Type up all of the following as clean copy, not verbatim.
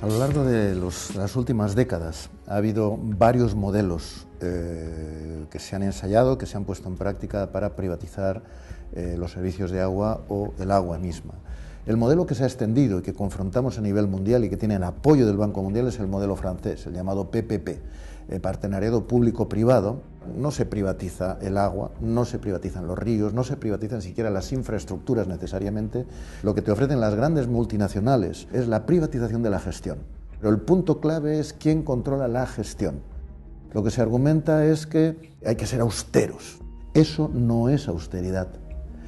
A lo largo de las últimas décadas ha habido varios modelos que se han ensayado, que se han puesto en práctica para privatizar los servicios de agua o el agua misma. El modelo que se ha extendido y que confrontamos a nivel mundial y que tiene el apoyo del Banco Mundial es el modelo francés, el llamado PPP, partenariado público-privado. No se privatiza el agua, no se privatizan los ríos, no se privatizan siquiera las infraestructuras necesariamente. Lo que te ofrecen las grandes multinacionales es la privatización de la gestión. Pero el punto clave es quién controla la gestión. Lo que se argumenta es que hay que ser austeros. Eso no es austeridad,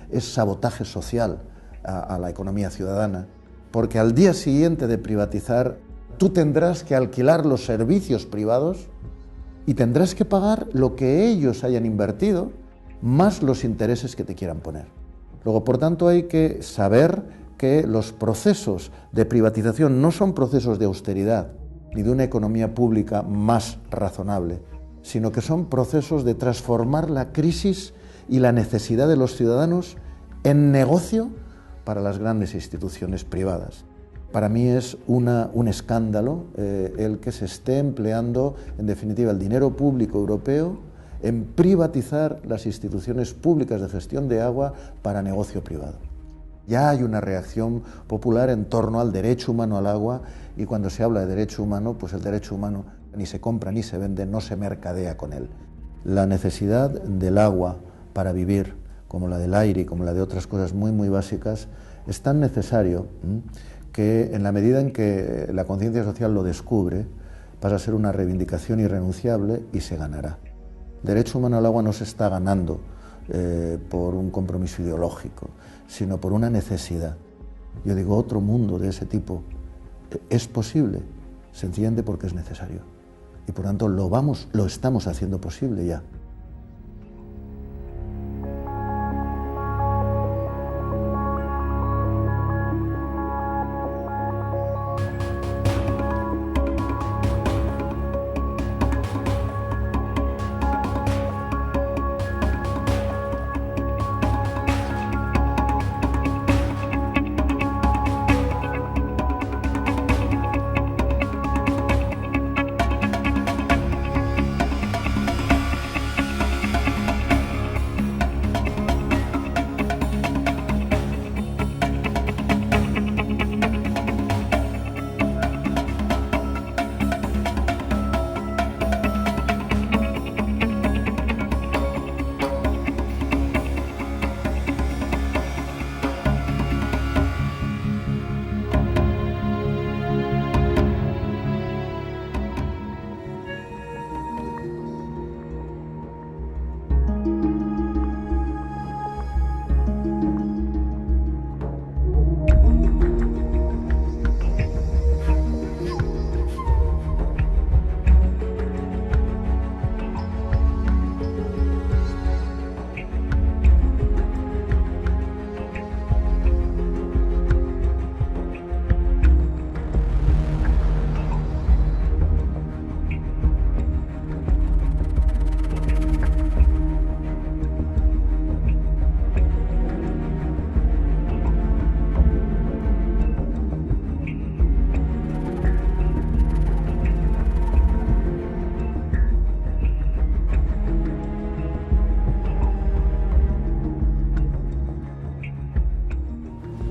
es sabotaje social a la economía ciudadana, porque al día siguiente de privatizar tú tendrás que alquilar los servicios privados y tendrás que pagar lo que ellos hayan invertido más los intereses que te quieran poner. Luego, por tanto, hay que saber que los procesos de privatización no son procesos de austeridad ni de una economía pública más razonable, sino que son procesos de transformar la crisis y la necesidad de los ciudadanos en negocio para las grandes instituciones privadas. Para mí es un escándalo el que se esté empleando, en definitiva, el dinero público europeo en privatizar las instituciones públicas de gestión de agua para negocio privado. Ya hay una reacción popular en torno al derecho humano al agua, y cuando se habla de derecho humano, pues el derecho humano ni se compra ni se vende, no se mercadea con él. La necesidad del agua para vivir, como la del aire y como la de otras cosas muy básicas, es tan necesario que en la medida en que la conciencia social lo descubre, pasa a ser una reivindicación irrenunciable y se ganará. El derecho humano al agua no se está ganando por un compromiso ideológico, sino por una necesidad. Yo digo, otro mundo de ese tipo es posible, sencillamente porque es necesario. Y por tanto lo estamos haciendo posible ya.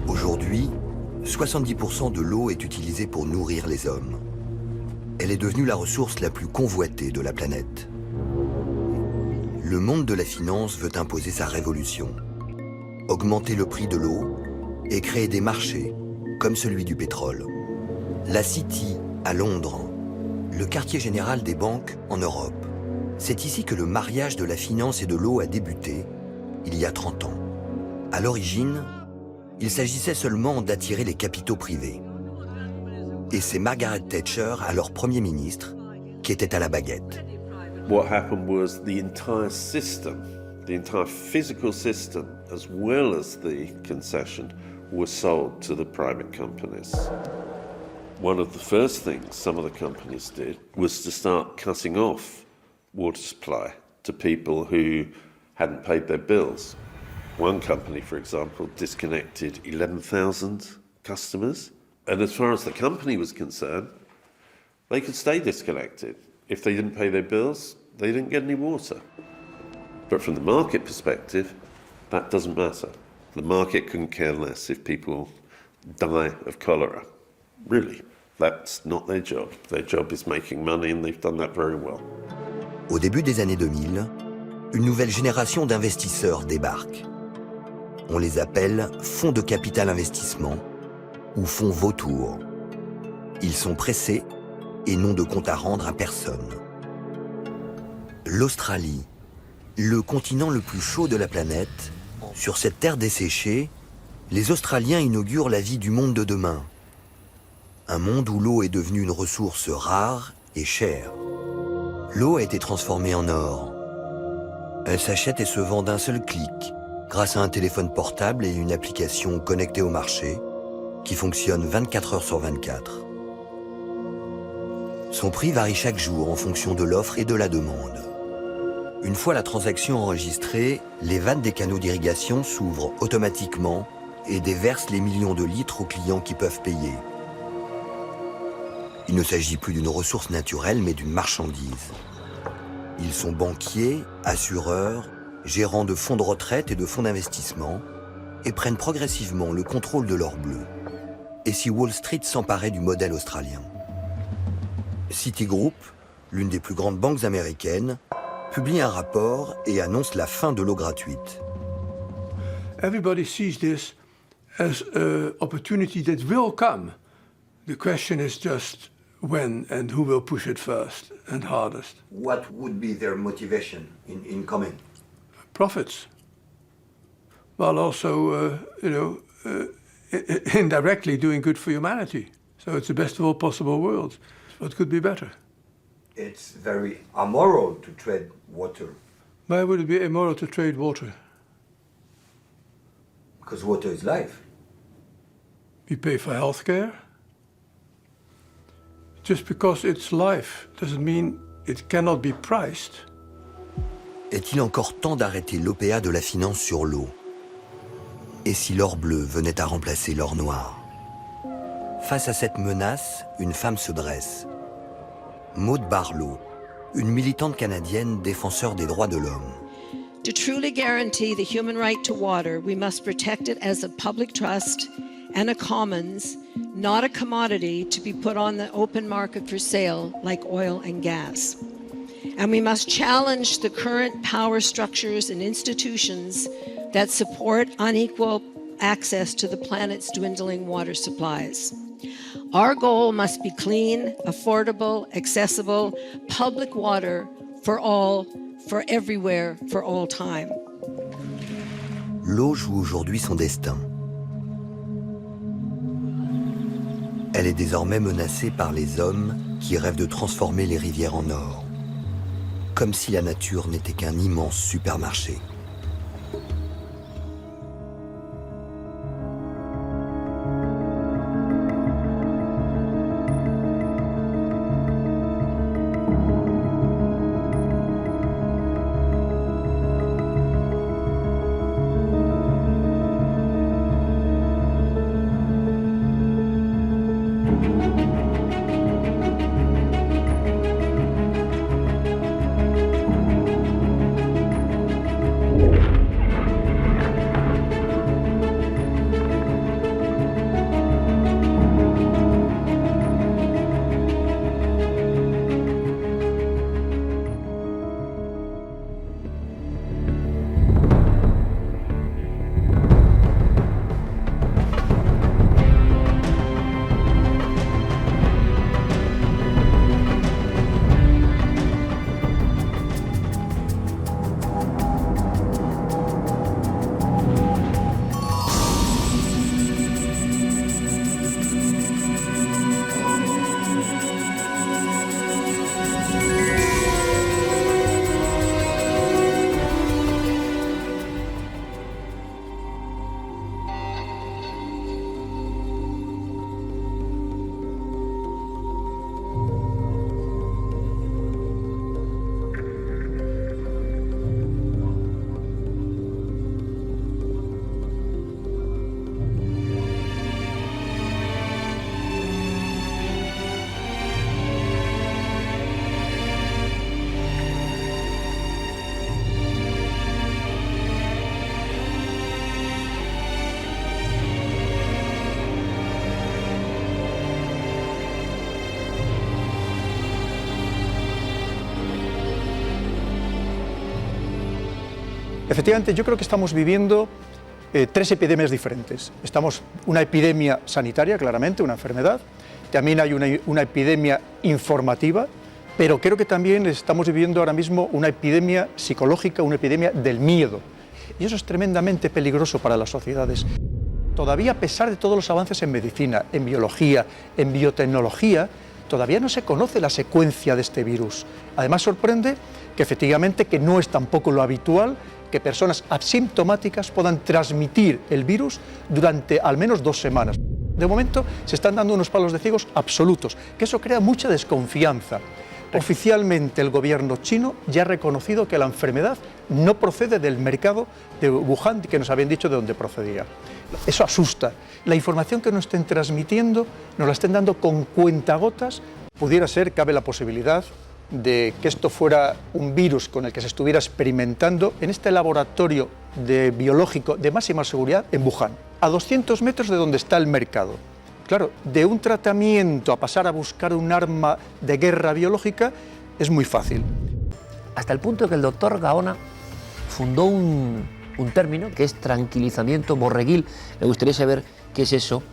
Aujourd'hui, 70% de l'eau est utilisée pour nourrir les hommes. Elle est devenue la ressource la plus convoitée de la planète. Le monde de la finance veut imposer sa révolution, augmenter le prix de l'eau et créer des marchés, comme celui du pétrole. La City, à Londres, le quartier général des banques en Europe. C'est ici que le mariage de la finance et de l'eau a débuté, il y a 30 ans. À l'origine, il s'agissait seulement d'attirer les capitaux privés. Et c'est Margaret Thatcher, alors Premier ministre, qui était à la baguette. What happened was the entire system, the entire physical system, as well as the concession, was sold to the private companies. One of the first things some of the companies did was to start cutting off water supply to people who hadn't paid their bills. One company, for example, disconnected 11,000 customers And as far as the company was concerned, they could stay disconnected. If they didn't pay their bills, they didn't get any water. But from the market perspective, that doesn't matter. The market couldn't care less if people die of cholera. Really, that's not their job. Their job is making money, and they've done that very well. Au début des années 2000, une nouvelle génération d'investisseurs débarque. On les appelle fonds de capital investissement ou fonds vautours. Ils sont pressés et n'ont de compte à rendre à personne. L'Australie, le continent le plus chaud de la planète, sur cette terre desséchée, les Australiens inaugurent la vie du monde de demain. Un monde où l'eau est devenue une ressource rare et chère. L'eau a été transformée en or. Elle s'achète et se vend d'un seul clic, grâce à un téléphone portable et une application connectée au marché, qui fonctionne 24 heures sur 24. Son prix varie chaque jour en fonction de l'offre et de la demande. Une fois la transaction enregistrée, les vannes des canaux d'irrigation s'ouvrent automatiquement et déversent les millions de litres aux clients qui peuvent payer. Il ne s'agit plus d'une ressource naturelle, mais d'une marchandise. Ils sont banquiers, assureurs, gérants de fonds de retraite et de fonds d'investissement, et prennent progressivement le contrôle de l'or bleu. Et si Wall Street s'emparait du modèle australien? Citigroup, l'une des plus grandes banques américaines, publie un rapport et annonce la fin de l'eau gratuite. Everybody sees this as an opportunity that will come. The question is just when and who will push it first and hardest. What would be their motivation in coming? Profits. While also, indirectly doing good for humanity. So it's the best of all possible worlds. What could be better? It's very amoral to trade water. Why would it be immoral to trade water? Because water is life. We pay for healthcare. Just because it's life doesn't mean it cannot be priced. Est-il encore temps d'arrêter l'OPA de la finance sur l'eau? Et si l'or bleu venait à remplacer l'or noir? Face à cette menace, une femme se dresse. Maud Barlow, une militante canadienne défenseur des droits de l'homme. To truly guarantee the human right to water, we must protect it as a public trust and a commons, not a commodity to be put on the open market for sale like oil and gas. And we must challenge the current power structures and institutions that support unequal access to the planet's dwindling water supplies. Our goal must be clean, affordable, accessible, public water for all, for everywhere, for all time. L'eau joue aujourd'hui son destin. Elle est désormais menacée par les hommes qui rêvent de transformer les rivières en or. Comme si la nature n'était qu'un immense supermarché. Efectivamente, yo creo que estamos viviendo tres epidemias diferentes. Estamos una epidemia sanitaria, claramente, una enfermedad. También hay una epidemia informativa, pero creo que también estamos viviendo ahora mismo una epidemia psicológica, una epidemia del miedo. Y eso es tremendamente peligroso para las sociedades. Todavía, a pesar de todos los avances en medicina, en biología, en biotecnología, todavía no se conoce la secuencia de este virus. Además, sorprende que efectivamente que no es tampoco lo habitual que personas asintomáticas puedan transmitir el virus durante al menos 2 semanas. De momento se están dando unos palos de ciegos absolutos, que eso crea mucha desconfianza. Oficialmente el gobierno chino ya ha reconocido que la enfermedad no procede del mercado de Wuhan, que nos habían dicho de dónde procedía. Eso asusta. La información que nos estén transmitiendo nos la estén dando con cuentagotas. Pudiera ser, cabe la posibilidad de que esto fuera un virus con el que se estuviera experimentando en este laboratorio biológico de máxima seguridad en Wuhan, a 200 metros de donde está el mercado. Claro, de un tratamiento a pasar a buscar un arma de guerra biológica es muy fácil. Hasta el punto de que el doctor Gaona fundó un término que es tranquilizamiento borreguil. Me gustaría saber qué es eso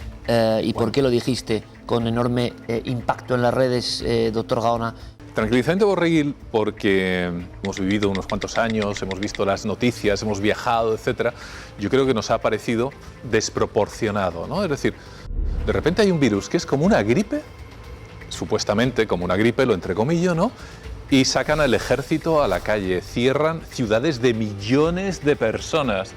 y por qué lo dijiste con enorme impacto en las redes, doctor Gaona. Tranquilizamiento borreguil porque hemos vivido unos cuantos años, hemos visto las noticias, hemos viajado, etc. Yo creo que nos ha parecido desproporcionado, ¿no? Es decir, de repente hay un virus que es como una gripe, supuestamente como una gripe, lo entrecomillo, ¿no? Y sacan al ejército a la calle, cierran ciudades de millones de personas.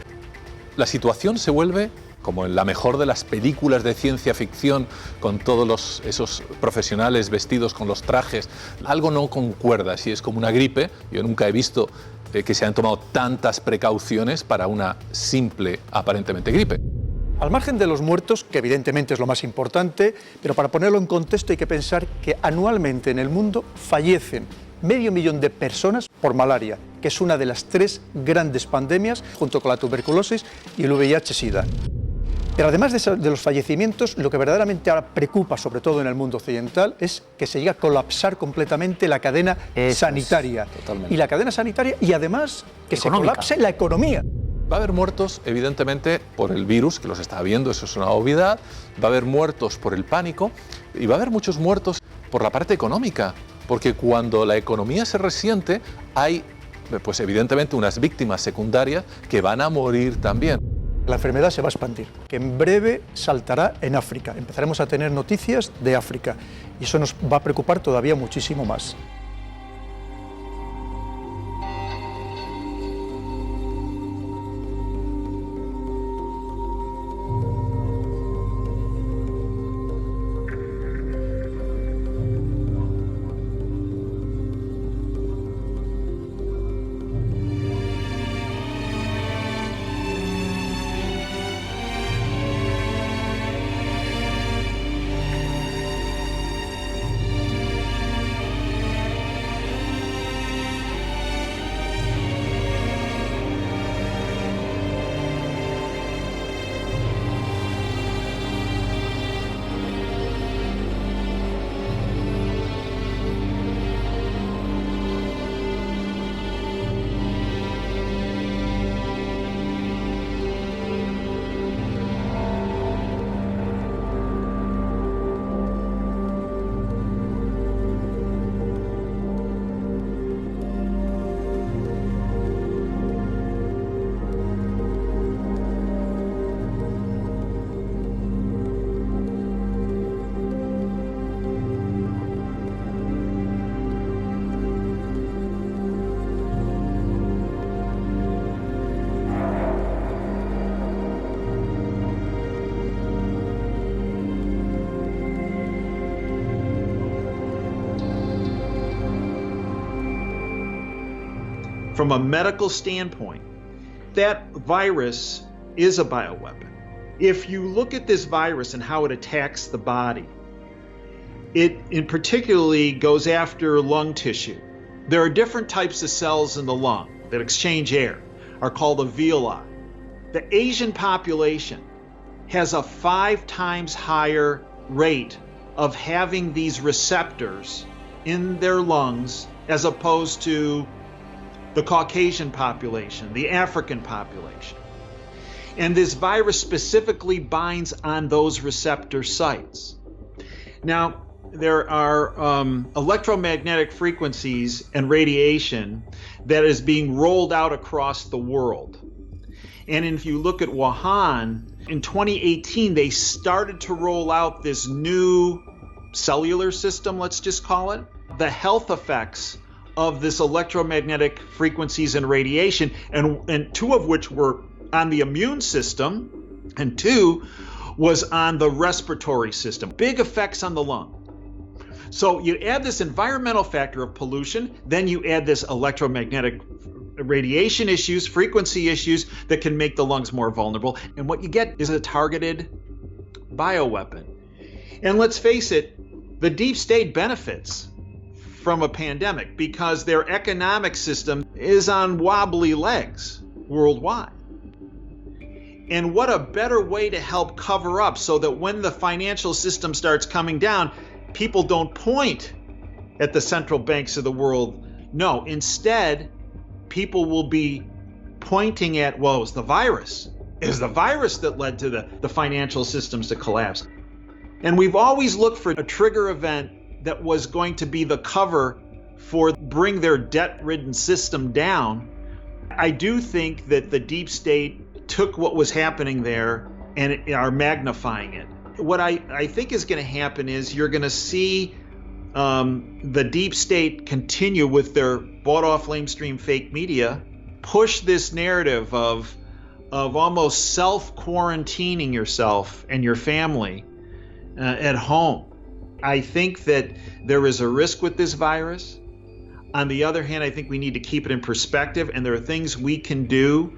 La situación se vuelve como en la mejor de las películas de ciencia ficción, con todos esos profesionales vestidos con los trajes. Algo no concuerda, si es como una gripe. Yo nunca he visto que se han tomado tantas precauciones para una simple, aparentemente, gripe. Al margen de los muertos, que evidentemente es lo más importante, pero para ponerlo en contexto hay que pensar que anualmente en el mundo fallecen 500.000 de personas por malaria, que es una de las 3 grandes pandemias, junto con la tuberculosis y el VIH-Sida. Pero además de los fallecimientos, lo que verdaderamente ahora preocupa, sobre todo en el mundo occidental, es que se llegue a colapsar completamente la cadena sanitaria. Y la cadena sanitaria, y además que se colapse la economía. Va a haber muertos, evidentemente, por el virus, que los está habiendo, eso es una obviedad. Va a haber muertos por el pánico y va a haber muchos muertos por la parte económica, porque cuando la economía se resiente, hay, pues evidentemente, unas víctimas secundarias que van a morir también. La enfermedad se va a expandir, que en breve saltará en África. Empezaremos a tener noticias de África y eso nos va a preocupar todavía muchísimo más. From a medical standpoint, that virus is a bioweapon. If you look at this virus and how it attacks the body, it in particularly goes after lung tissue. There are different types of cells in the lung that exchange air, are called alveoli. The Asian population has a 5 times higher rate of having these receptors in their lungs as opposed to the Caucasian population, the African population. And this virus specifically binds on those receptor sites. Now, there are electromagnetic frequencies and radiation that is being rolled out across the world. And if you look at Wuhan, in 2018, they started to roll out this new cellular system, let's just call it. The health effects of this electromagnetic frequencies and radiation, and two of which were on the immune system, and two was on the respiratory system. Big effects on the lung. So you add this environmental factor of pollution, then you add this electromagnetic radiation issues, frequency issues that can make the lungs more vulnerable. And what you get is a targeted bioweapon. And let's face it, the deep state benefits from a pandemic because their economic system is on wobbly legs worldwide. And what a better way to help cover up so that when the financial system starts coming down, people don't point at the central banks of the world. No, instead, people will be pointing at, well, it was the virus. It was the virus that led to the financial systems to collapse. And we've always looked for a trigger event that was going to be the cover for bring their debt-ridden system down. I do think that the deep state took what was happening there and are magnifying it. What I think is going to happen is you're going to see the deep state continue with their bought-off lamestream fake media, push this narrative of almost self-quarantining yourself and your family at home. I think that there is a risk with this virus. On the other hand, I think we need to keep it in perspective, and there are things we can do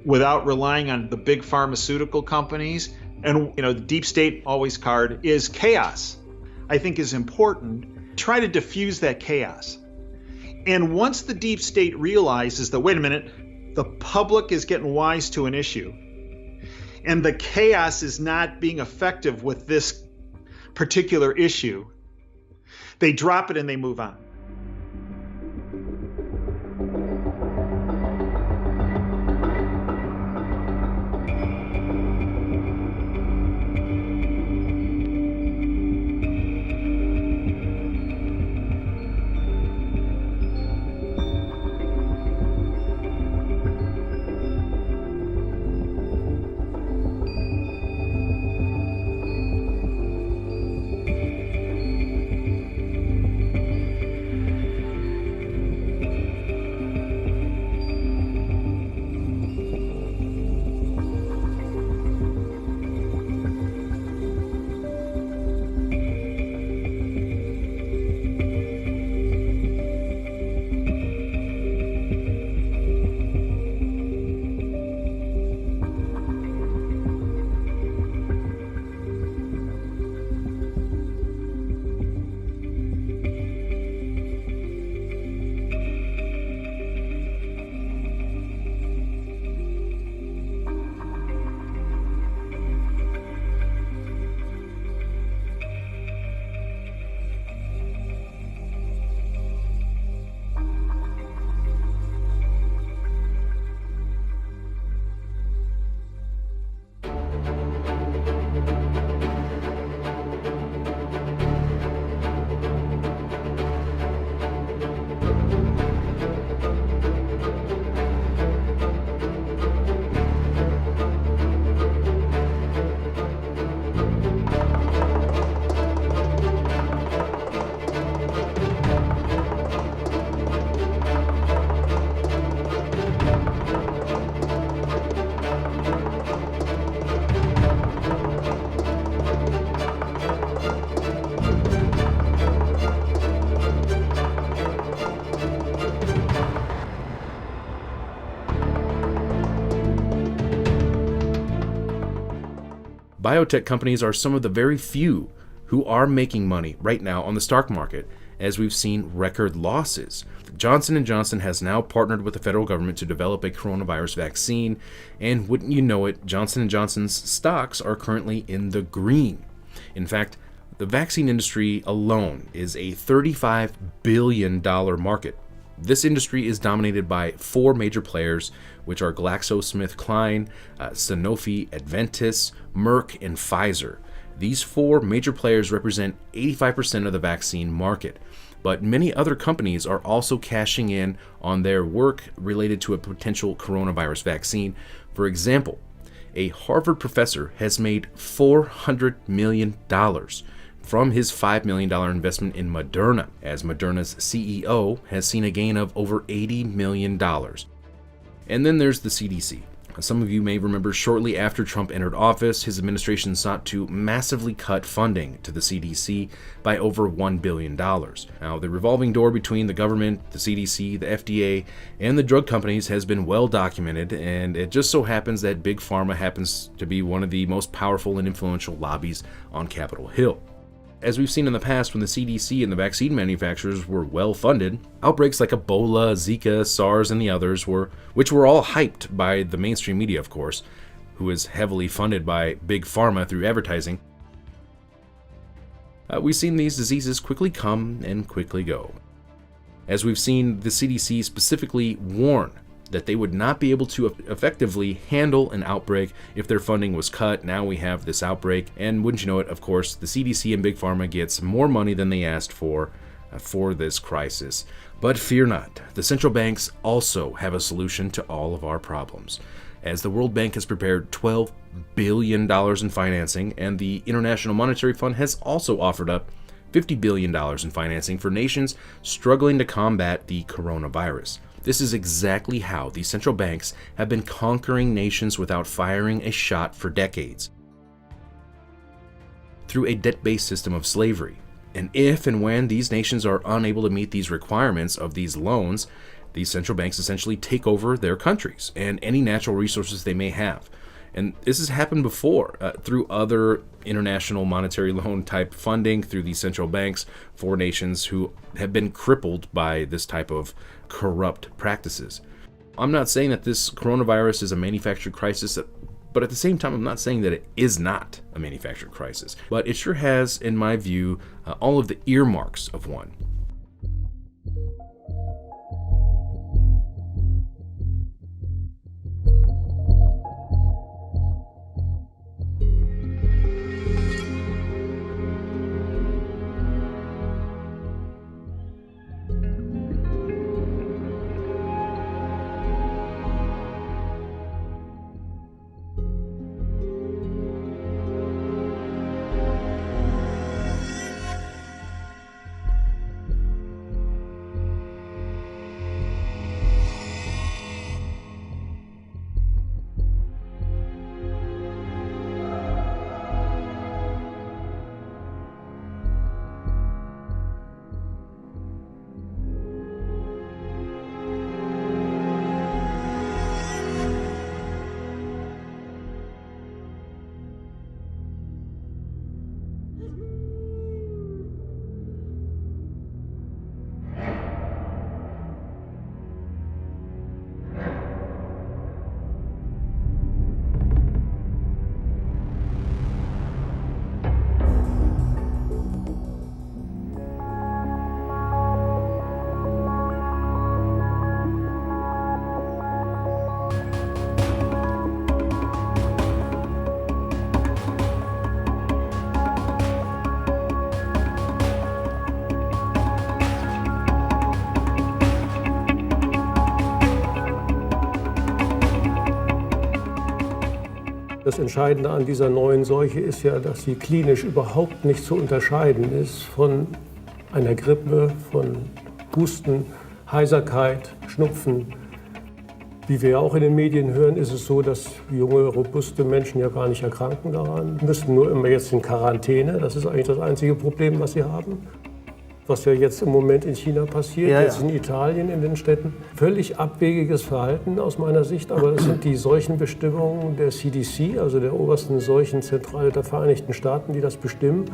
without relying on the big pharmaceutical companies. And the deep state always card is chaos. I think is important. Try to diffuse that chaos. And once the deep state realizes that, wait a minute, the public is getting wise to an issue, and the chaos is not being effective with this particular issue, they drop it and they move on. Biotech companies are some of the very few who are making money right now on the stock market, as we've seen record losses. Johnson & Johnson has now partnered with the federal government to develop a coronavirus vaccine, and wouldn't you know it, Johnson & Johnson's stocks are currently in the green. In fact, the vaccine industry alone is a $35 billion market. This industry is dominated by 4 major players, which are GlaxoSmithKline, Sanofi, Adventis, Merck, and Pfizer. These 4 major players represent 85% of the vaccine market, but many other companies are also cashing in on their work related to a potential coronavirus vaccine. For example, a Harvard professor has made $400 million from his $5 million investment in Moderna, as Moderna's CEO has seen a gain of over $80 million. And then there's the CDC. Some of you may remember shortly after Trump entered office, his administration sought to massively cut funding to the CDC by over $1 billion. Now, the revolving door between the government, the CDC, the FDA, and the drug companies has been well documented, and it just so happens that Big Pharma happens to be one of the most powerful and influential lobbies on Capitol Hill. As we've seen in the past, when the CDC and the vaccine manufacturers were well funded, outbreaks like Ebola, Zika, SARS, and the others which were all hyped by the mainstream media, of course, who is heavily funded by Big Pharma through advertising. We've seen these diseases quickly come and quickly go. As we've seen the CDC specifically warn that they would not be able to effectively handle an outbreak if their funding was cut. Now we have this outbreak, and wouldn't you know it, of course, the CDC and Big Pharma gets more money than they asked for this crisis. But fear not, the central banks also have a solution to all of our problems, as the World Bank has prepared $12 billion in financing, and the International Monetary Fund has also offered up $50 billion in financing for nations struggling to combat the coronavirus. This is exactly how these central banks have been conquering nations without firing a shot for decades, through a debt-based system of slavery. And if and when these nations are unable to meet these requirements of these loans, these central banks essentially take over their countries and any natural resources they may have. And this has happened before through other international monetary loan type funding through these central banks for nations who have been crippled by this type of corrupt practices. I'm not saying that this coronavirus is a manufactured crisis, but at the same time, I'm not saying that it is not a manufactured crisis. But it sure has, in my view, all of the earmarks of one. Das Entscheidende an dieser neuen Seuche ist ja, dass sie klinisch überhaupt nicht zu unterscheiden ist von einer Grippe, von Husten, Heiserkeit, Schnupfen. Wie wir ja auch in den Medien hören, ist es so, dass junge, robuste Menschen ja gar nicht erkranken daran, müssen nur immer jetzt in Quarantäne. Das ist eigentlich das einzige Problem, was sie haben. Was ja jetzt im Moment in China passiert, jetzt in Italien, in den Städten. Völlig abwegiges Verhalten aus meiner Sicht, aber das sind die Seuchenbestimmungen der CDC, also der obersten Seuchenzentrale der Vereinigten Staaten, die das bestimmen.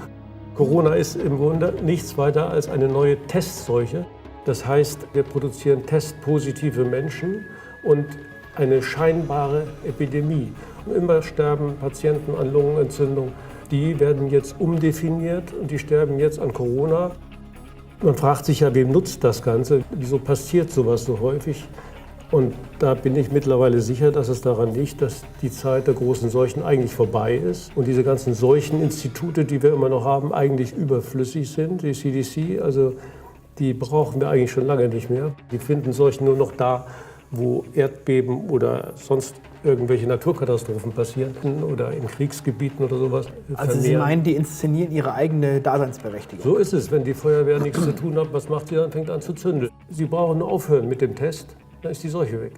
Corona ist im Grunde nichts weiter als eine neue Testseuche. Das heißt, wir produzieren testpositive Menschen und eine scheinbare Epidemie. Und immer sterben Patienten an Lungenentzündung. Die werden jetzt umdefiniert und die sterben jetzt an Corona. Man fragt sich ja, wem nutzt das Ganze? Wieso passiert sowas so häufig? Und da bin ich mittlerweile sicher, dass es daran liegt, dass die Zeit der großen Seuchen eigentlich vorbei ist und diese ganzen Seucheninstitute, die wir immer noch haben, eigentlich überflüssig sind. Die CDC, also die brauchen wir eigentlich schon lange nicht mehr. Die finden Seuchen nur noch da, wo Erdbeben oder sonst irgendwelche Naturkatastrophen passieren oder in Kriegsgebieten oder sowas. Also Sie meinen, die inszenieren ihre eigene Daseinsberechtigung? So ist es. Wenn die Feuerwehr nichts zu tun hat, was macht sie dann? Fängt an zu zünden. Sie brauchen nur aufhören mit dem Test, dann ist die Seuche weg.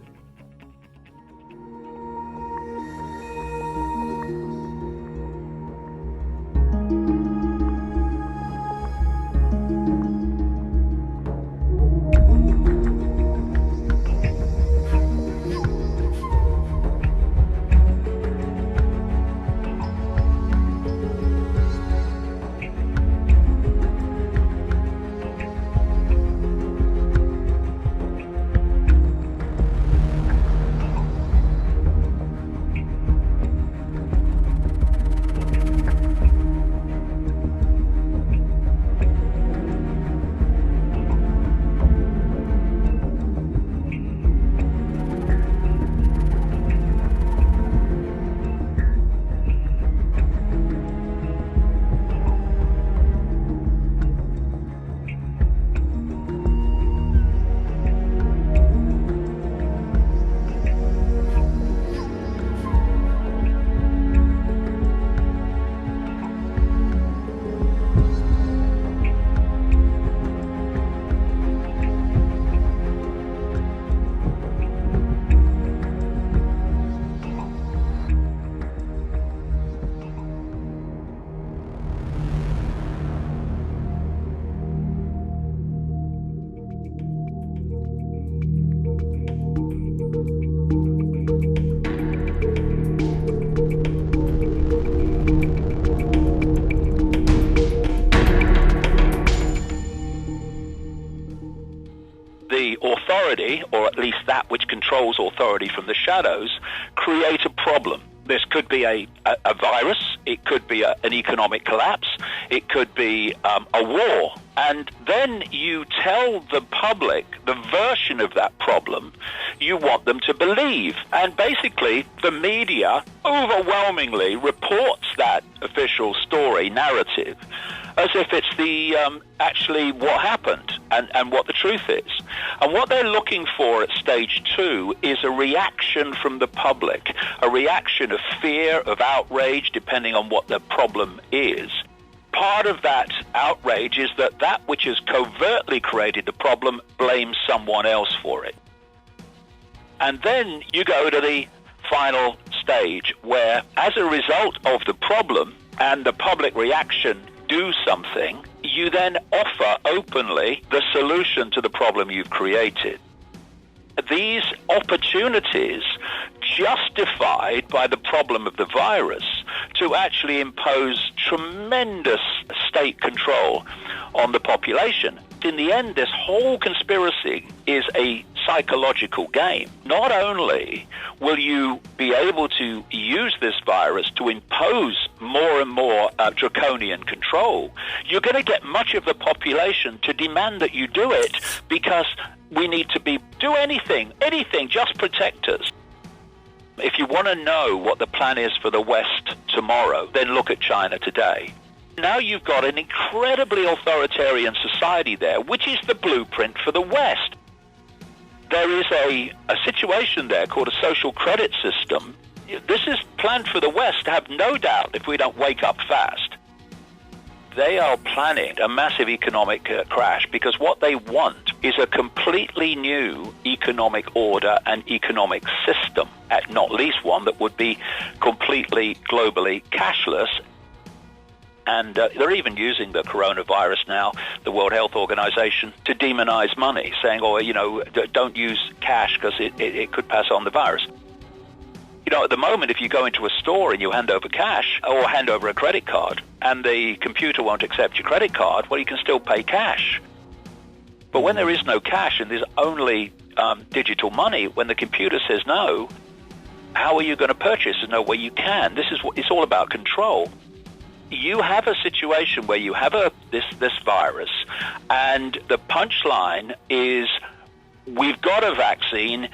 or at least that which controls authority from the shadows, create a problem. This could be a virus, it could be an economic collapse, it could be a war. And then you tell the public the version of that problem you want them to believe. And basically, the media overwhelmingly reports that official story narrative as if it's the actually what happened and what the truth is. And what they're looking for at stage 2 is a reaction from the public, a reaction of fear, of outrage, depending on what the problem is. Part of that outrage is that that which has covertly created the problem blames someone else for it. And then you go to the final stage where, as a result of the problem and the public reaction do something, you then offer openly the solution to the problem you've created. These opportunities, justified by the problem of the virus, to actually impose tremendous state control on the population. In the end, this whole conspiracy is a psychological game. Not only will you be able to use this virus to impose more and more draconian control, you're going to get much of the population to demand that you do it because we need to do anything, just protect us. If you want to know what the plan is for the West tomorrow, then look at China today. Now you've got an incredibly authoritarian society there, which is the blueprint for the West. There is a situation there called a social credit system. This is planned for the West, have no doubt, if we don't wake up fast. They are planning a massive economic crash because what they want is a completely new economic order and economic system, at not least one that would be completely globally cashless. And they're even using the coronavirus now, the World Health Organization, to demonize money, saying, don't use cash because it could pass on the virus. At the moment, if you go into a store and you hand over cash or hand over a credit card and the computer won't accept your credit card, well, you can still pay cash. But when there is no cash and there's only digital money, when the computer says no, how are you going to purchase? There's no way you can. It's all about control. You have a situation where you have this virus and And the punchline is, we've got a vaccine,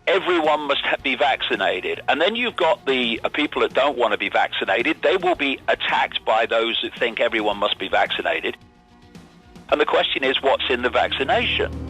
everyone must be vaccinated. And then you've got the people that don't want to be vaccinated. They will be attacked by those that think everyone must be vaccinated. And the question is, what's in the vaccination?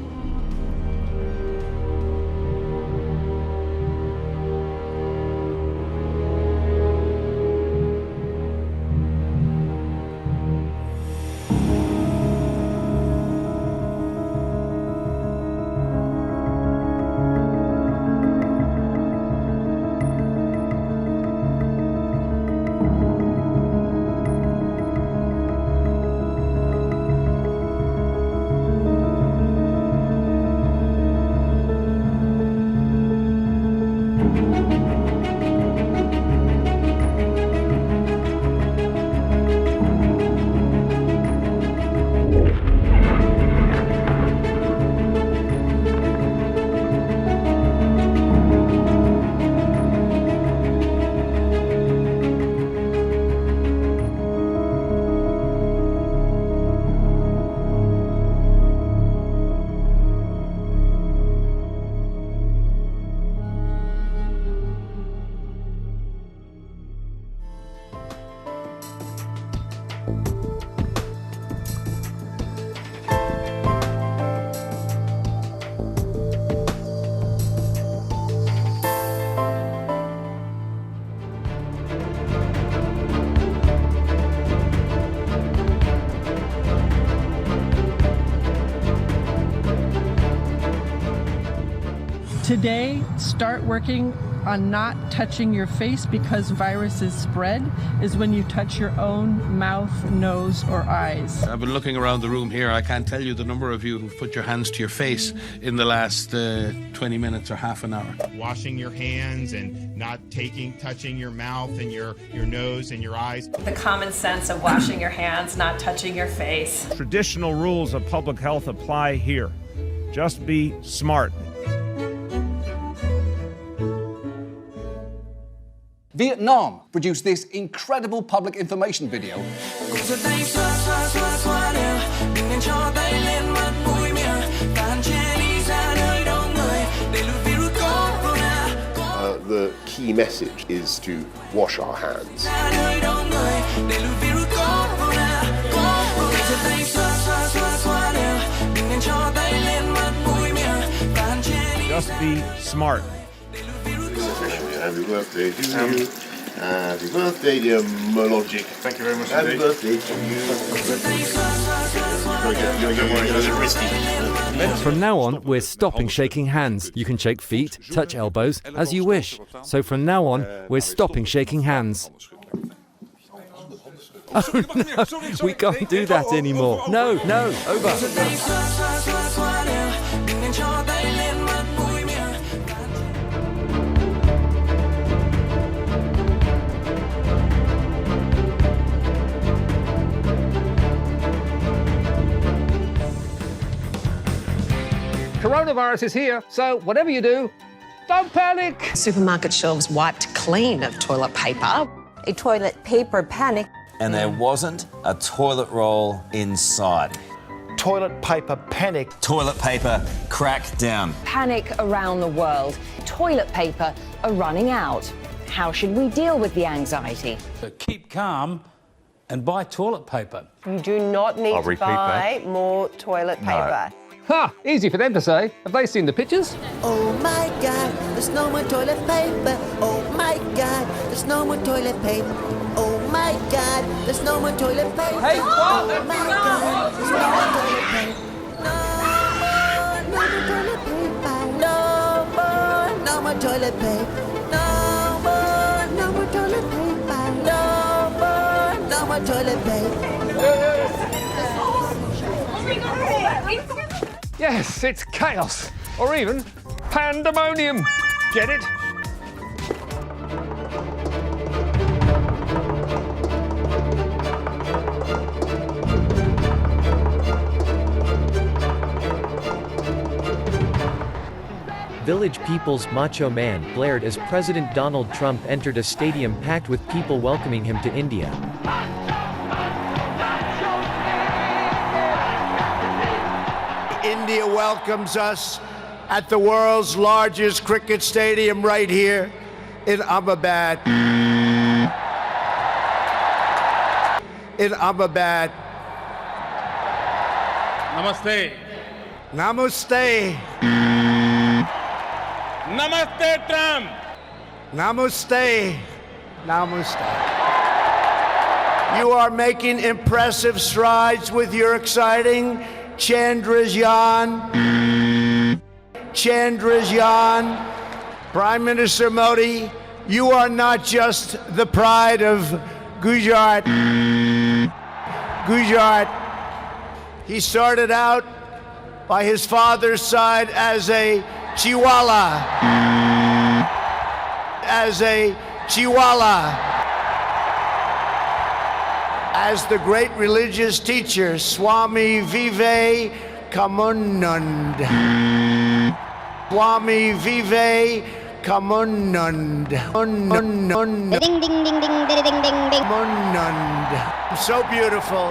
Today, start working on not touching your face, because viruses spread is when you touch your own mouth, nose, or eyes. I've been looking around the room here. I can't tell you the number of you who've put your hands to your face in the last 20 minutes or half an hour. Washing your hands and not touching your mouth and your nose and your eyes. The common sense of washing your hands, not touching your face. Traditional rules of public health apply here. Just be smart. Vietnam produced this incredible public information video. The key message is to wash our hands. Just be smart. Happy birthday to you. Happy birthday, dear Mologic. Thank you very much. Happy birthday to you. From now on, we're stopping shaking hands. You can shake feet, touch elbows, as you wish. So from now on, we're stopping shaking hands. Oh no, we can't do that anymore. No, over. Coronavirus is here, so whatever you do, don't panic. Supermarket shelves wiped clean of toilet paper. A toilet paper panic. And there wasn't a toilet roll in sight. Toilet paper panic. Toilet paper crackdown. Panic around the world. Toilet paper are running out. How should we deal with the anxiety? Keep calm and buy toilet paper. You do not need to buy more toilet paper. No. Ha! Easy for them to say. Have they seen the pictures? Oh my God, there's no more toilet paper. Oh my God, there's no more toilet paper. Oh my God, there's no more toilet paper. Hey, what? Oh my God, there's no more toilet paper. No more toilet paper. No more toilet paper. No more toilet paper. No more toilet paper. Yes, it's chaos, or even pandemonium. Get it? Village People's Macho Man blared as President Donald Trump entered a stadium packed with people welcoming him to India. India welcomes us at the world's largest cricket stadium right here in Ahmedabad. In Ahmedabad. Namaste. Namaste. Namaste, Trump. Namaste. Namaste. You are making impressive strides with your exciting Chandrayaan. Chandrayaan. Prime Minister Modi, you are not just the pride of Gujarat. Gujarat. He started out by his father's side as a Chihuahua. As a Chihuahua. As the great religious teacher, Swami Vivekanand. Swami Vivekanand. Ding, ding, ding, ding, ding, ding, ding, ding. So beautiful.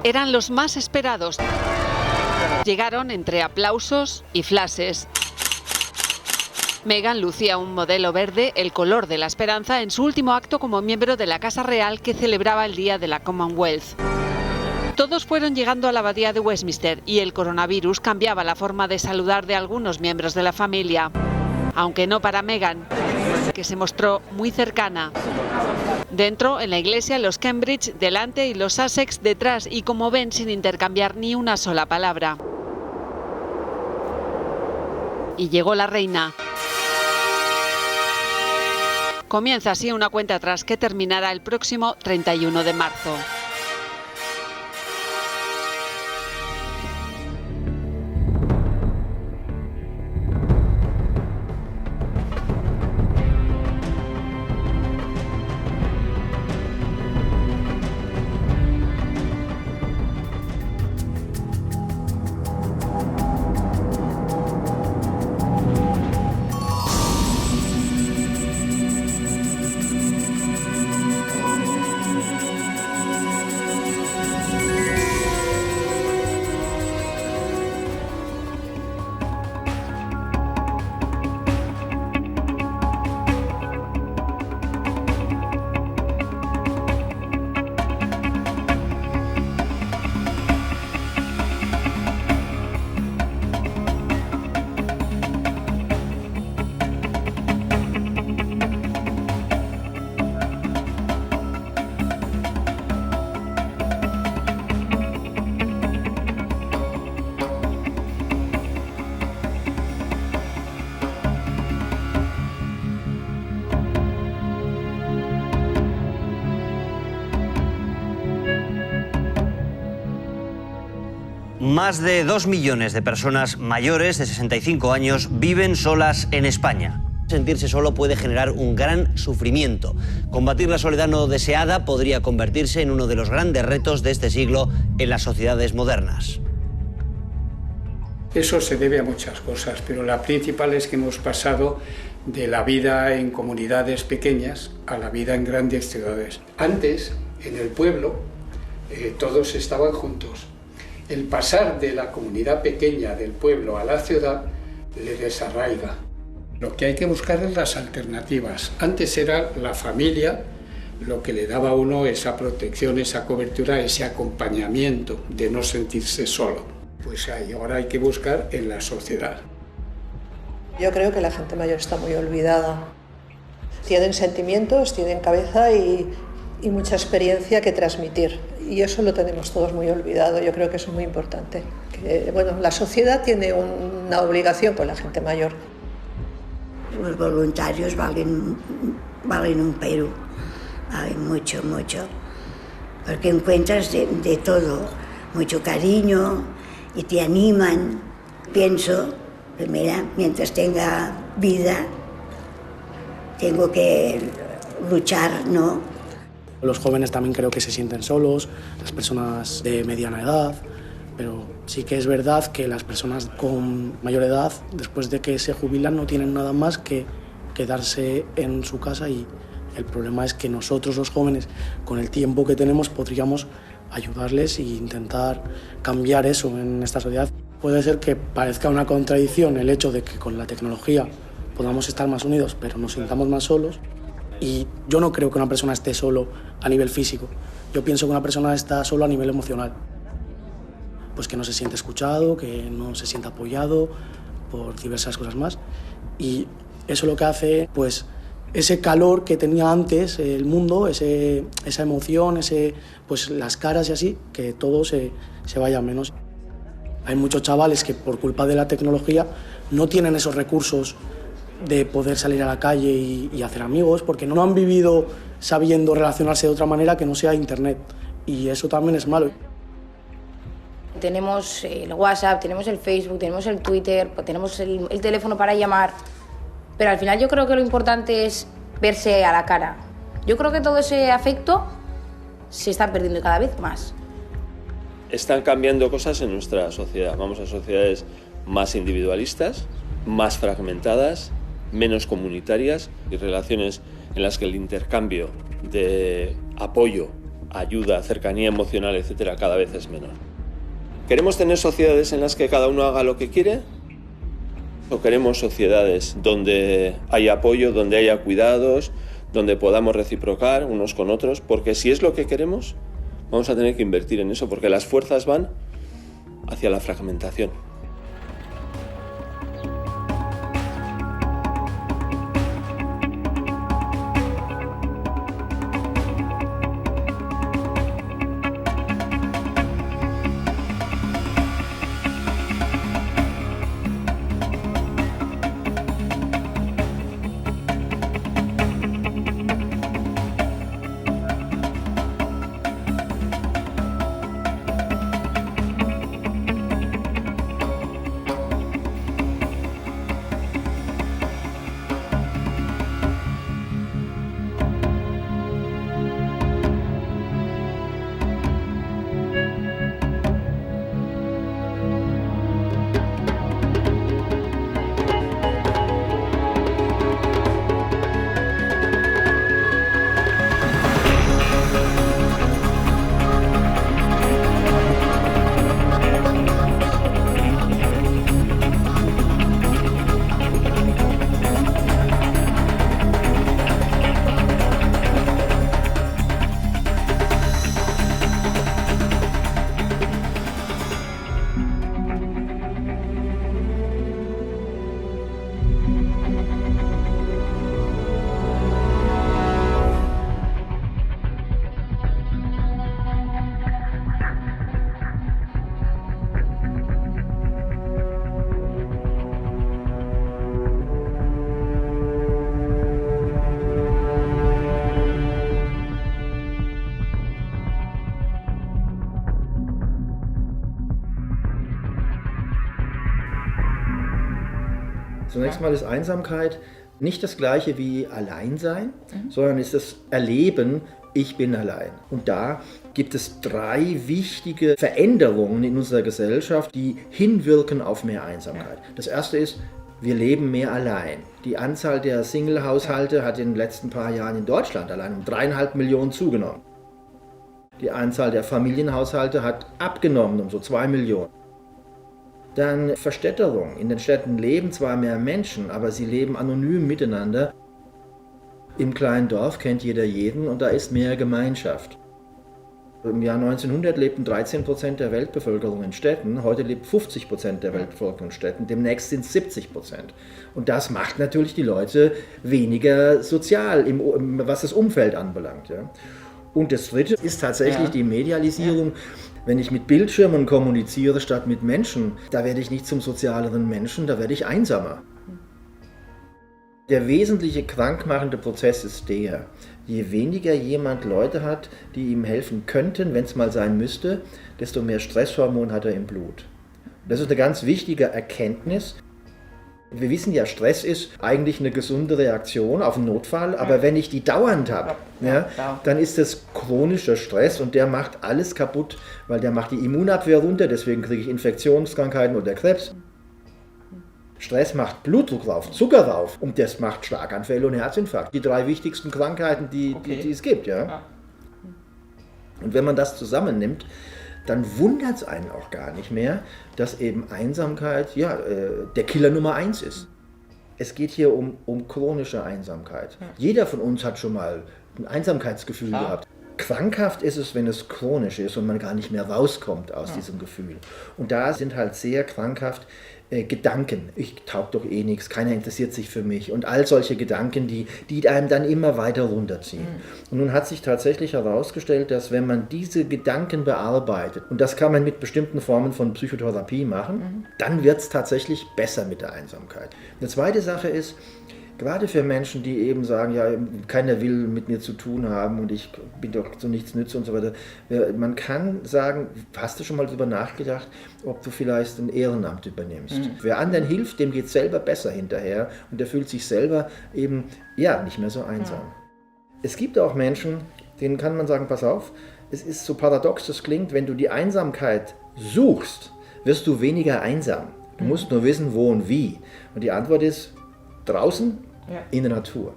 Eran los más esperados. Llegaron entre aplausos y flashes. Meghan lucía un modelo verde, el color de la esperanza, en su último acto como miembro de la Casa Real que celebraba el Día de la Commonwealth. Todos fueron llegando a la abadía de Westminster y el coronavirus cambiaba la forma de saludar de algunos miembros de la familia. Aunque no para Meghan, que se mostró muy cercana. Dentro, en la iglesia, los Cambridge delante y los Sussex detrás, y como ven, sin intercambiar ni una sola palabra. Y llegó la reina. Comienza así una cuenta atrás que terminará el próximo 31 de marzo. Más de 2 millones de personas mayores de 65 años viven solas en España. Sentirse solo puede generar un gran sufrimiento. Combatir la soledad no deseada podría convertirse en uno de los grandes retos de este siglo en las sociedades modernas. Eso se debe a muchas cosas, pero la principal es que hemos pasado de la vida en comunidades pequeñas a la vida en grandes ciudades. Antes, en el pueblo, todos estaban juntos. El pasar de la comunidad pequeña del pueblo a la ciudad le desarraiga. Lo que hay que buscar es las alternativas. Antes era la familia lo que le daba a uno esa protección, esa cobertura, ese acompañamiento de no sentirse solo. Pues ahora hay que buscar en la sociedad. Yo creo que la gente mayor está muy olvidada. Tienen sentimientos, tienen cabeza y mucha experiencia que transmitir. Y eso lo tenemos todos muy olvidado. Yo creo que eso es muy importante. Bueno, la sociedad tiene una obligación con la gente mayor. Los voluntarios valen un pero, valen mucho, mucho, porque encuentras de todo, mucho cariño y te animan. Pienso, primero, mientras tenga vida, tengo que luchar, ¿no? Los jóvenes también creo que se sienten solos, las personas de mediana edad, Pero sí que es verdad que las personas con mayor edad, después de que se jubilan, no tienen nada más que quedarse en su casa, y el problema es que nosotros los jóvenes, con el tiempo que tenemos, podríamos ayudarles e intentar cambiar eso en esta sociedad. Puede ser que parezca una contradicción el hecho de que con la tecnología podamos estar más unidos, pero nos sintamos más solos. Y yo no creo que una persona esté solo a nivel físico. Yo pienso que una persona está solo a nivel emocional. Pues que no se siente escuchado, que no se siente apoyado por diversas cosas más. Y eso lo que hace, pues, ese calor que tenía antes el mundo, esa emoción, pues las caras y así, que todo se vaya menos. Hay muchos chavales que por culpa de la tecnología no tienen esos recursos de poder salir a la calle y hacer amigos, porque no han vivido sabiendo relacionarse de otra manera que no sea internet. Y eso también es malo. Tenemos el WhatsApp, tenemos el Facebook, tenemos el Twitter, tenemos el teléfono para llamar, pero al final yo creo que lo importante es verse a la cara. Yo creo que todo ese afecto se está perdiendo cada vez más. Están cambiando cosas en nuestra sociedad. Vamos a sociedades más individualistas, más fragmentadas, menos comunitarias, y relaciones en las que el intercambio de apoyo, ayuda, cercanía emocional, etcétera, cada vez es menor. ¿Queremos tener sociedades en las que cada uno haga lo que quiere? ¿O queremos sociedades donde haya apoyo, donde haya cuidados, donde podamos reciprocar unos con otros? Porque si es lo que queremos, vamos a tener que invertir en eso, porque las fuerzas van hacia la fragmentación. Zunächst mal ist Einsamkeit nicht das gleiche wie Alleinsein, sondern ist das Erleben, ich bin allein. Und da gibt es 3 wichtige Veränderungen in unserer Gesellschaft, die hinwirken auf mehr Einsamkeit. Das erste ist, wir leben mehr allein. Die Anzahl der Single-Haushalte hat in den letzten paar Jahren in Deutschland allein um 3,5 Millionen zugenommen. Die Anzahl der Familienhaushalte hat abgenommen um so 2 Millionen. Dann Verstädterung. In den Städten leben zwar mehr Menschen, aber sie leben anonym miteinander. Im kleinen Dorf kennt jeder jeden und da ist mehr Gemeinschaft. Im Jahr 1900 lebten 13% der Weltbevölkerung in Städten, heute lebt 50% der Weltbevölkerung in Städten, demnächst sind es 70%. Und das macht natürlich die Leute weniger sozial, was das Umfeld anbelangt. Ja. Und das Dritte ist tatsächlich die Medialisierung. Wenn ich mit Bildschirmen kommuniziere statt mit Menschen, da werde ich nicht zum sozialeren Menschen, da werde ich einsamer. Der wesentliche krankmachende Prozess ist der, je weniger jemand Leute hat, die ihm helfen könnten, wenn es mal sein müsste, desto mehr Stresshormon hat er im Blut. Das ist eine ganz wichtige Erkenntnis. Wir wissen ja, Stress ist eigentlich eine gesunde Reaktion auf einen Notfall, aber wenn ich die dauernd habe, dann ist das chronischer Stress und der macht alles kaputt, weil der macht die Immunabwehr runter, deswegen kriege ich Infektionskrankheiten oder Krebs. Stress macht Blutdruck rauf, Zucker rauf und das macht Schlaganfälle und Herzinfarkt. Die 3 wichtigsten Krankheiten, die es gibt. Ja? Und wenn man das zusammennimmt, dann wundert es einen auch gar nicht mehr, dass eben Einsamkeit der Killer Nummer 1 ist. Es geht hier um chronische Einsamkeit. Jeder von uns hat schon mal ein Einsamkeitsgefühl gehabt. Krankhaft ist es, wenn es chronisch ist und man gar nicht mehr rauskommt aus diesem Gefühl. Und da sind halt sehr krankhaft Gedanken. Ich taug doch eh nichts, keiner interessiert sich für mich. Und all solche Gedanken, die einem dann immer weiter runterziehen. Und nun hat sich tatsächlich herausgestellt, dass wenn man diese Gedanken bearbeitet, und das kann man mit bestimmten Formen von Psychotherapie machen, dann wird es tatsächlich besser mit der Einsamkeit. Eine zweite Sache ist, gerade für Menschen, die eben sagen, ja, keiner will mit mir zu tun haben und ich bin doch zu nichts nütze und so weiter. Man kann sagen, hast du schon mal darüber nachgedacht, ob du vielleicht ein Ehrenamt übernimmst? Wer anderen hilft, dem geht es selber besser hinterher und der fühlt sich selber eben, nicht mehr so einsam. Es gibt auch Menschen, denen kann man sagen, pass auf, es ist so paradox, das klingt, wenn du die Einsamkeit suchst, wirst du weniger einsam. Du musst nur wissen, wo und wie. Und die Antwort ist, draußen in der Natur.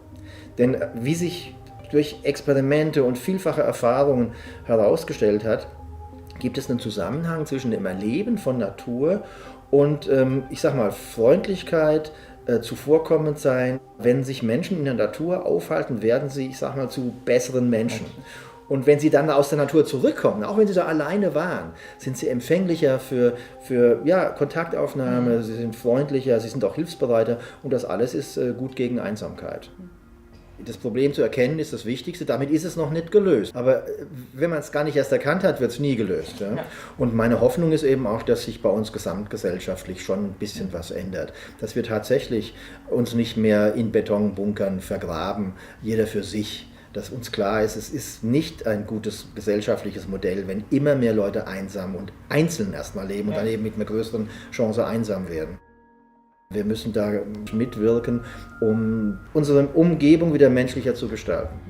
Denn wie sich durch Experimente und vielfache Erfahrungen herausgestellt hat, gibt es einen Zusammenhang zwischen dem Erleben von Natur und, ich sag mal, Freundlichkeit, zuvorkommend sein. Wenn sich Menschen in der Natur aufhalten, werden sie, ich sag mal, zu besseren Menschen. Und wenn sie dann aus der Natur zurückkommen, auch wenn sie da alleine waren, sind sie empfänglicher für Kontaktaufnahme, sie sind freundlicher, sie sind auch hilfsbereiter und das alles ist gut gegen Einsamkeit. Das Problem zu erkennen ist das Wichtigste, damit ist es noch nicht gelöst. Aber wenn man es gar nicht erst erkannt hat, wird es nie gelöst. Ja? Und meine Hoffnung ist eben auch, dass sich bei uns gesamtgesellschaftlich schon ein bisschen was ändert. Dass wir tatsächlich uns nicht mehr in Betonbunkern vergraben, jeder für sich. Dass uns klar ist, es ist nicht ein gutes gesellschaftliches Modell, wenn immer mehr Leute einsam und einzeln erstmal leben und dann eben mit einer größeren Chance einsam werden. Wir müssen da mitwirken, um unsere Umgebung wieder menschlicher zu gestalten.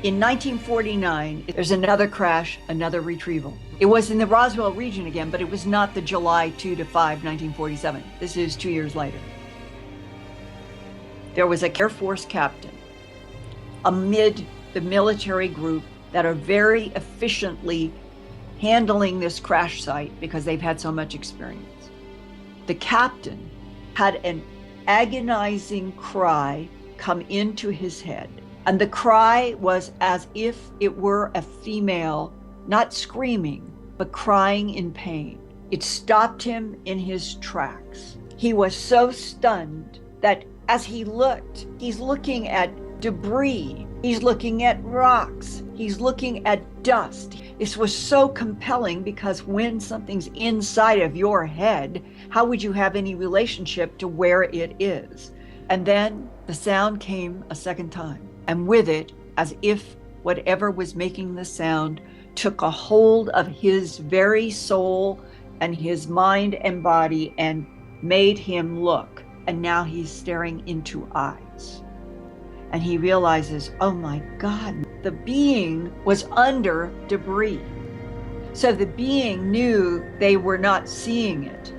In 1949, there's another crash, another retrieval. It was in the Roswell region again, but it was not the July 2 to 5, 1947. This is 2 years later. There was a Air Force captain amid the military group that are very efficiently handling this crash site because they've had so much experience. The captain had an agonizing cry come into his head. And the cry was as if it were a female, not screaming, but crying in pain. It stopped him in his tracks. He was so stunned that as he looked, he's looking at debris, he's looking at rocks, he's looking at dust. This was so compelling because when something's inside of your head, how would you have any relationship to where it is? And then the sound came a second time. And with it, as if whatever was making the sound took a hold of his very soul and his mind and body and made him look. And now he's staring into eyes. And he realizes, oh my God, the being was under debris. So the being knew they were not seeing it.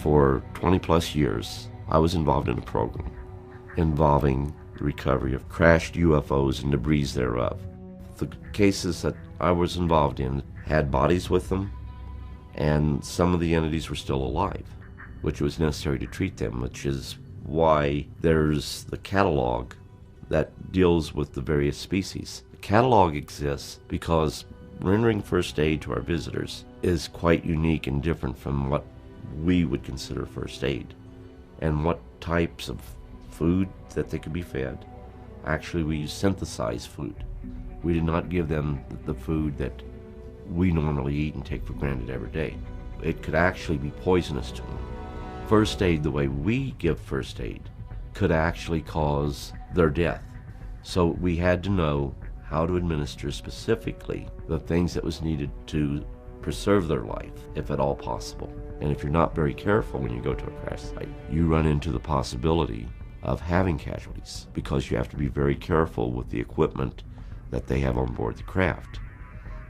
For 20 plus years, I was involved in a program involving the recovery of crashed UFOs and debris thereof. The cases that I was involved in had bodies with them, and some of the entities were still alive, which was necessary to treat them, which is why there's the catalog that deals with the various species. The catalog exists because rendering first aid to our visitors is quite unique and different from what we would consider first aid, and what types of food that they could be fed. Actually, we use synthesized food. We did not give them the food that we normally eat and take for granted every day. It could actually be poisonous to them. First aid, the way we give first aid, could actually cause their death. So we had to know how to administer specifically the things that was needed to preserve their life, if at all possible. And if you're not very careful when you go to a crash site, you run into the possibility of having casualties, because you have to be very careful with the equipment that they have on board the craft.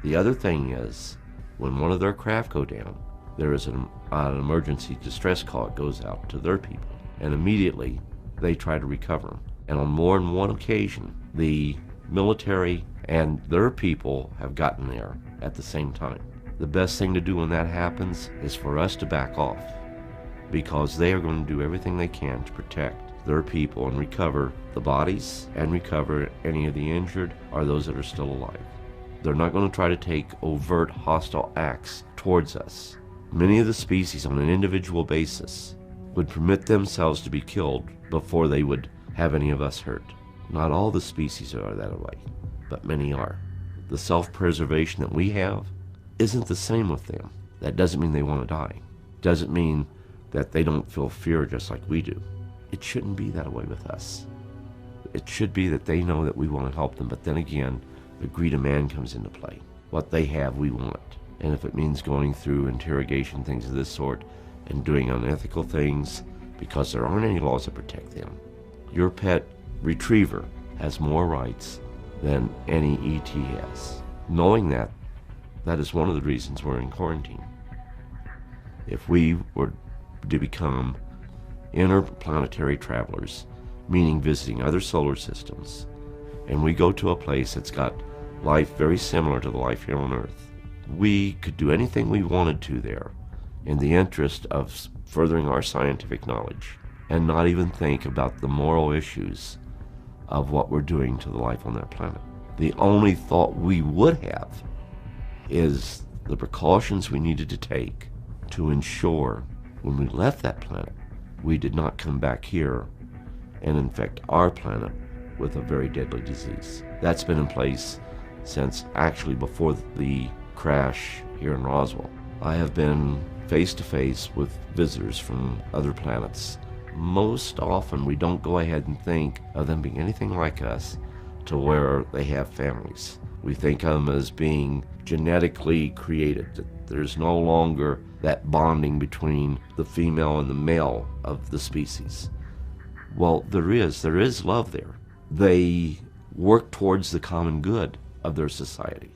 The other thing is, when one of their craft go down, there is an emergency distress call that goes out to their people, and immediately they try to recover them. And on more than one occasion, the military and their people have gotten there at the same time. The best thing to do when that happens is for us to back off, because they are going to do everything they can to protect their people and recover the bodies and recover any of the injured or those that are still alive. They're not going to try to take overt hostile acts towards us. Many of the species on an individual basis would permit themselves to be killed before they would have any of us hurt. Not all the species are that way, but many are. The self-preservation that we have isn't the same with them. That doesn't mean they want to die. Doesn't mean that they don't feel fear just like we do. It shouldn't be that way with us. It should be that they know that we want to help them, but then again, the greed of man comes into play. What they have, we want. And if it means going through interrogation, things of this sort, and doing unethical things, because there aren't any laws that protect them. Your pet retriever has more rights than any ET has. Knowing that, that is one of the reasons we're in quarantine. If we were to become interplanetary travelers, meaning visiting other solar systems, and we go to a place that's got life very similar to the life here on Earth, we could do anything we wanted to there in the interest of furthering our scientific knowledge and not even think about the moral issues of what we're doing to the life on that planet. The only thought we would have is the precautions we needed to take to ensure when we left that planet, we did not come back here and infect our planet with a very deadly disease. That's been in place since actually before the crash here in Roswell. I have been face to face with visitors from other planets. Most often we don't go ahead and think of them being anything like us to where they have families. We think of them as being genetically created. That there's no longer that bonding between the female and the male of the species. Well, there is love there. They work towards the common good of their society.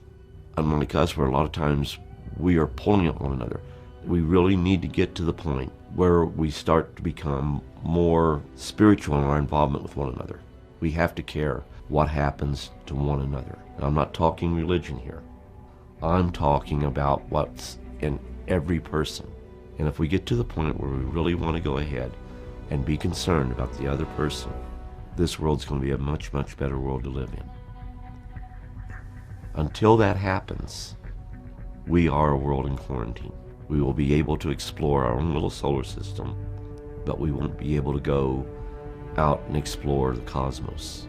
Unlike us, where a lot of times we are pulling at one another. We really need to get to the point where we start to become more spiritual in our involvement with one another. We have to care what happens to one another. And I'm not talking religion here. I'm talking about what's in every person. And if we get to the point where we really want to go ahead and be concerned about the other person, this world's going to be a much, much better world to live in. Until that happens, we are a world in quarantine. We will be able to explore our own little solar system, but we won't be able to go out and explore the cosmos.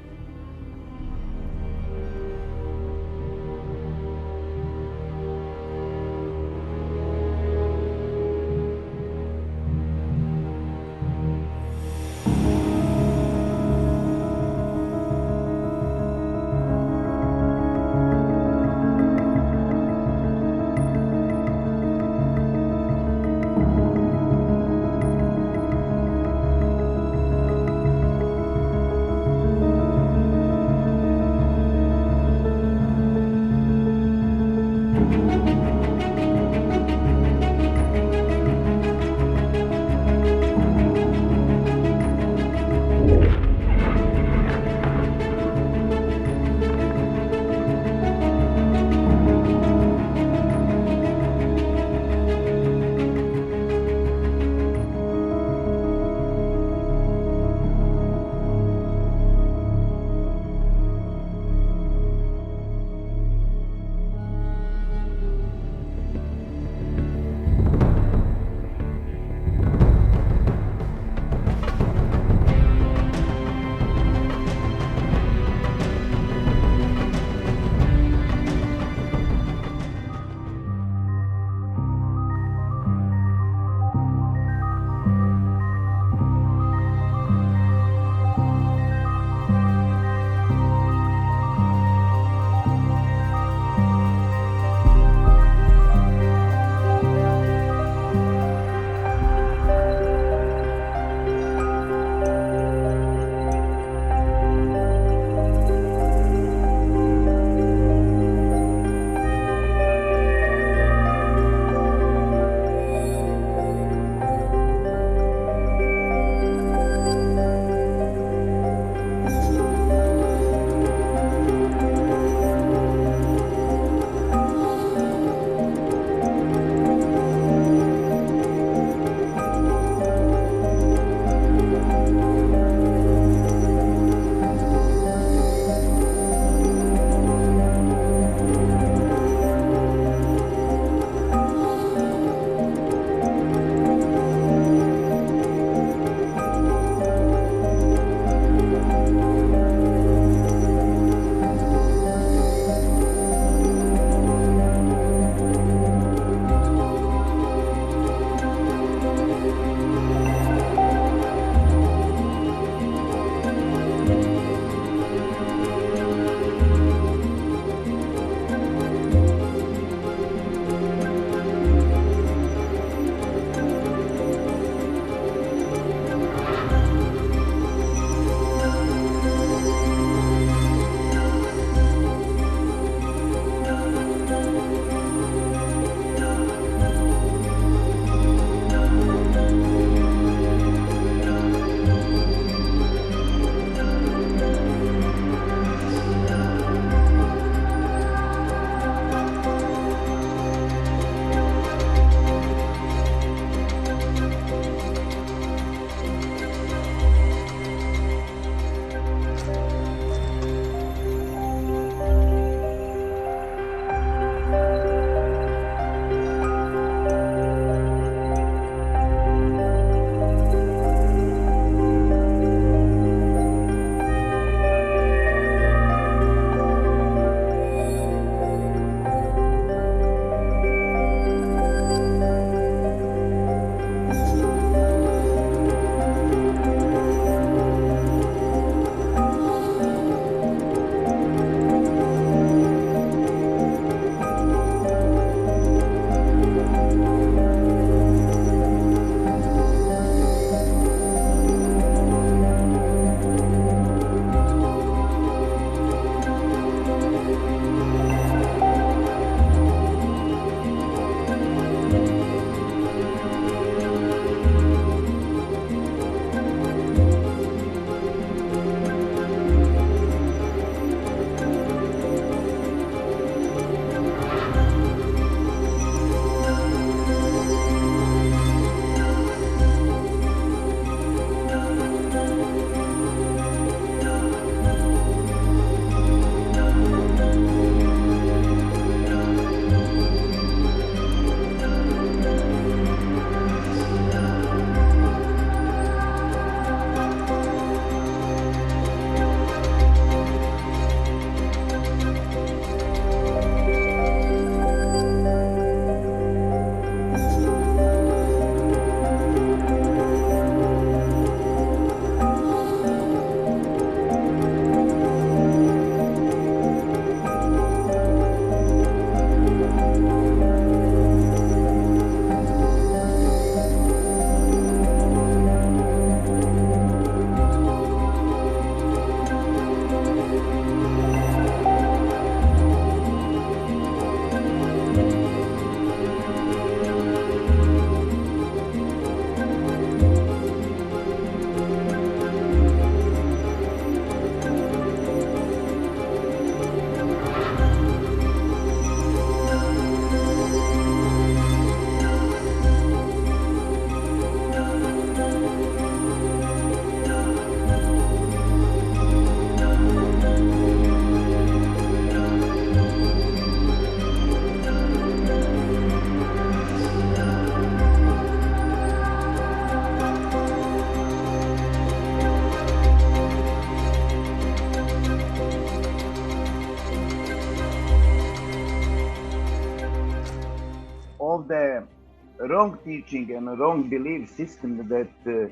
of the wrong teaching and wrong belief system that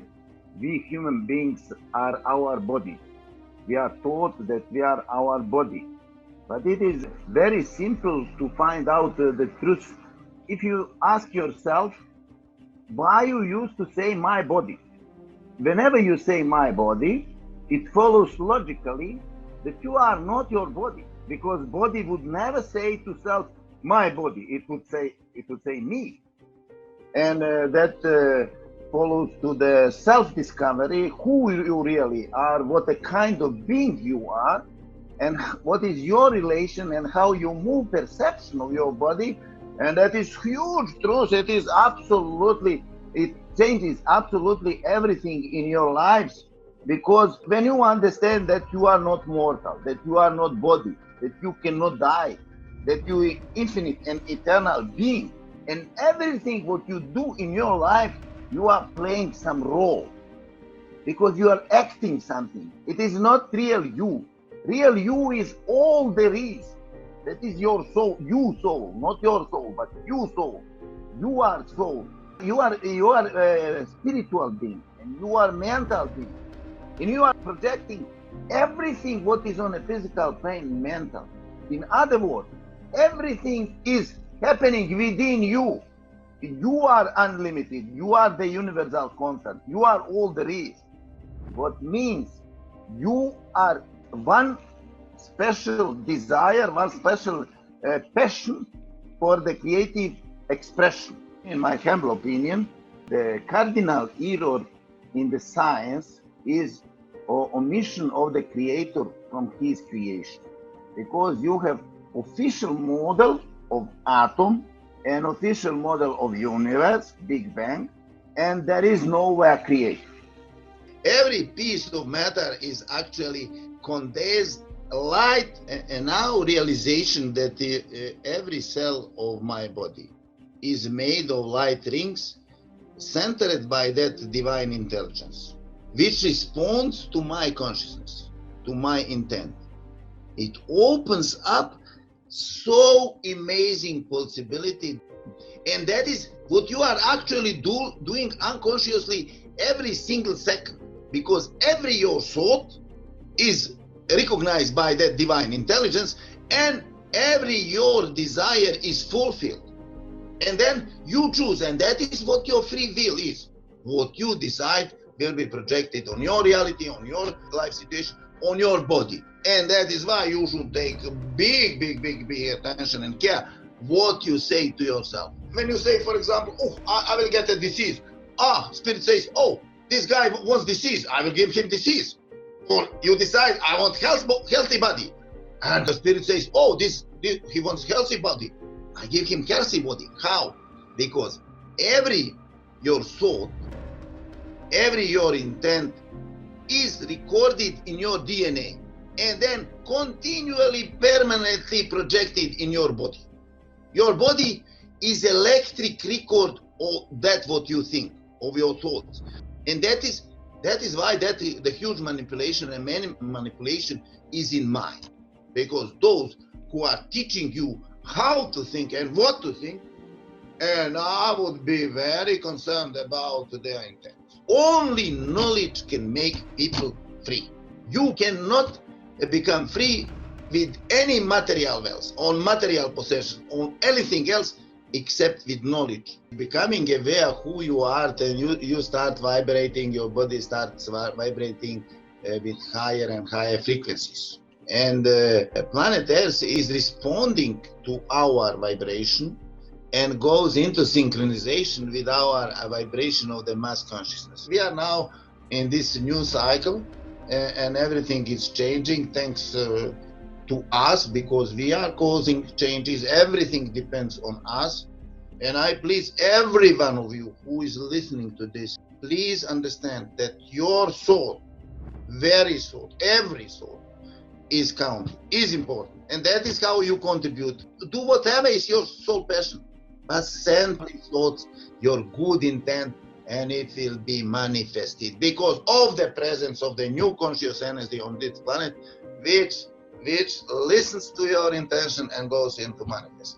we human beings are our body. We are taught that we are our body. But it is very simple to find out the truth. If you ask yourself, why you used to say my body? Whenever you say my body, it follows logically that you are not your body, because body would never say to self, my body. It would say me. And that follows to the self-discovery, who you really are, what a kind of being you are, and what is your relation and how you move perception of your body. And that is huge truth. It is absolutely, it changes absolutely everything in your lives. Because when you understand that you are not mortal, that you are not body, that you cannot die, that you are infinite and eternal being, and everything what you do in your life, you are playing some role, because you are acting something. It is not real you. Real you is all there is. That is your soul, you soul, not your soul, but you soul. You are soul. You are a spiritual being, and you are mental being, and you are projecting everything what is on a physical plane mental. In other words, everything is happening within you. You are unlimited. You are the universal constant. You are all there is. What means you are one special desire, one special passion for the creative expression. In my humble opinion, the cardinal error in the science is omission of the creator from his creation, because you have official model of atom, an official model of universe, Big Bang, and there is nowhere created. Every piece of matter is actually condensed light, and now realization that every cell of my body is made of light rings centered by that divine intelligence, which responds to my consciousness, to my intent. It opens up so amazing possibility, and that is what you are actually doing unconsciously every single second, because every your thought is recognized by that divine intelligence, and every your desire is fulfilled. And then you choose, and that is what your free will is. What you decide will be projected on your reality, on your life situation, on your body. And that is why you should take big attention and care what you say to yourself. When you say, for example, oh, I will get a disease. Spirit says, oh, this guy wants disease, I will give him disease. Or you decide, I want healthy body. And the spirit says, oh, this he wants healthy body, I give him healthy body. How? Because every your thought, every your intent is recorded in your DNA, and then continually, permanently projected in your body. Your body is electric record of that what you think, of your thoughts. And that is why the huge manipulation and manipulation is in mind. Because those who are teaching you how to think and what to think, and I would be very concerned about their intent. Only knowledge can make people free. You cannot become free with any material wealth, on material possession, on anything else except with knowledge. Becoming aware who you are, then you start vibrating, your body starts vibrating with higher and higher frequencies. And planet Earth is responding to our vibration and goes into synchronization with our vibration of the mass consciousness. We are now in this new cycle, and everything is changing thanks to us, because we are causing changes. Everything depends on us. And I please every one of you who is listening to this, please understand that your soul, very soul, every soul is counting, is important. And that is how you contribute. Do whatever is your soul passion, but send these thoughts, your good intent, and it will be manifested because of the presence of the new conscious energy on this planet, which listens to your intention and goes into manifest.